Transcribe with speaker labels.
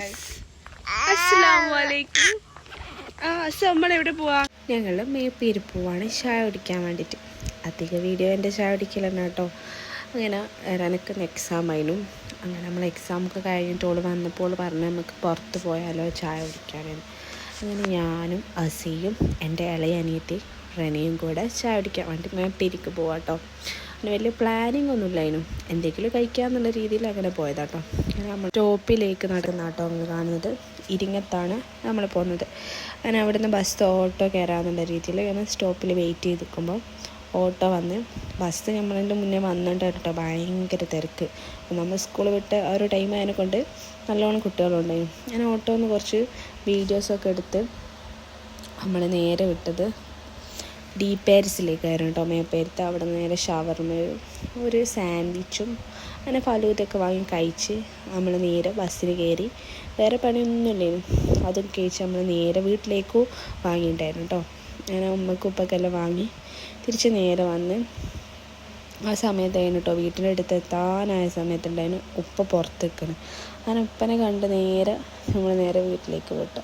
Speaker 1: Guys, അസ്സലാമു അലൈക്കും. നമ്മളെവിടെ പോവാ? ഞങ്ങൾ മേപ്പേരി പോവാണ് ചായ കുടിക്കാൻ വേണ്ടിയിട്ട്. അധിക വീഡിയോ എൻ്റെ ചായ കുടിക്കലാണ് കേട്ടോ. അങ്ങനെ എനക്കൊന്ന് എക്സാം ആയിരുന്നു. അങ്ങനെ നമ്മൾ എക്സാമൊക്കെ കഴിഞ്ഞിട്ട് ഓള് വന്നപ്പോൾ പറഞ്ഞ് നമുക്ക് പുറത്ത് പോയാലോ ചായ കുടിക്കാനെന്ന്. അങ്ങനെ ഞാനും അസിയും എൻ്റെ ഇളയ അനിയത്തി റെനയും കൂടെ ചായ കുടിക്കാൻ വേണ്ടി മേപ്പേരിക്ക് പോവാം കേട്ടോ. അങ്ങനെ വലിയ പ്ലാനിങ് ഒന്നും ഇല്ലായിരുന്നു, എന്തെങ്കിലും കഴിക്കാമെന്നുള്ള രീതിയിൽ അങ്ങനെ പോയതാട്ടോ. അങ്ങനെ നമ്മൾ സ്റ്റോപ്പിലേക്ക് നടക്കുന്ന കേട്ടോ അങ്ങ് കാണുന്നത്. ഇരിങ്ങത്താണ് നമ്മൾ പോകുന്നത്. അങ്ങനെ അവിടുന്ന് ബസ് ഓട്ടോ കയറാമെന്നുള്ള രീതിയിൽ അങ്ങനെ സ്റ്റോപ്പിൽ വെയിറ്റ് ചെയ്ത് നിൽക്കുമ്പോൾ ഓട്ടോ വന്ന് ബസ് നമ്മളതിൻ്റെ മുന്നേ വന്നിട്ട് കേട്ടോ. ഭയങ്കര തിരക്ക്. നമ്മൾ സ്കൂൾ വിട്ട് ആ ഒരു ടൈം ആയതിനെ കൊണ്ട് നല്ലോണം കുട്ടികളുണ്ടായിരുന്നു. ഞാൻ ഓട്ടോന്ന് കുറച്ച് വീഡിയോസൊക്കെ എടുത്ത് നമ്മൾ നേരെ വിട്ടത് ഡി പാരിസിലേക്കായിരുന്നു കേട്ടോ. മേപ്പേരത്ത് അവിടെ നേരെ ഷവർമയും ഒരു സാൻഡ്വിച്ചും അങ്ങനെ ഫലൂദൊക്കെ വാങ്ങി കഴിച്ച് നമ്മൾ നേരെ ബസ്സിൽ കയറി. വേറെ പണിയൊന്നുമില്ലായിരുന്നു, അതും കഴിച്ച് നമ്മൾ നേരെ വീട്ടിലേക്കും വാങ്ങിയിട്ടുണ്ടായിരുന്നു കേട്ടോ. അങ്ങനെ ഉമ്മക്കും ഉപ്പക്കെല്ലാം വാങ്ങി തിരിച്ച് നേരെ വന്ന് ആ സമയത്തായിരുന്നു കേട്ടോ വീട്ടിൻ്റെ അടുത്ത് എത്താനായ സമയത്തുണ്ടായിരുന്നു ഉപ്പ പുറത്ത് നിൽക്കണം. അങ്ങനെ ഉപ്പനെ കണ്ട് നേരെ നമ്മൾ നേരെ വീട്ടിലേക്ക് വിട്ടു.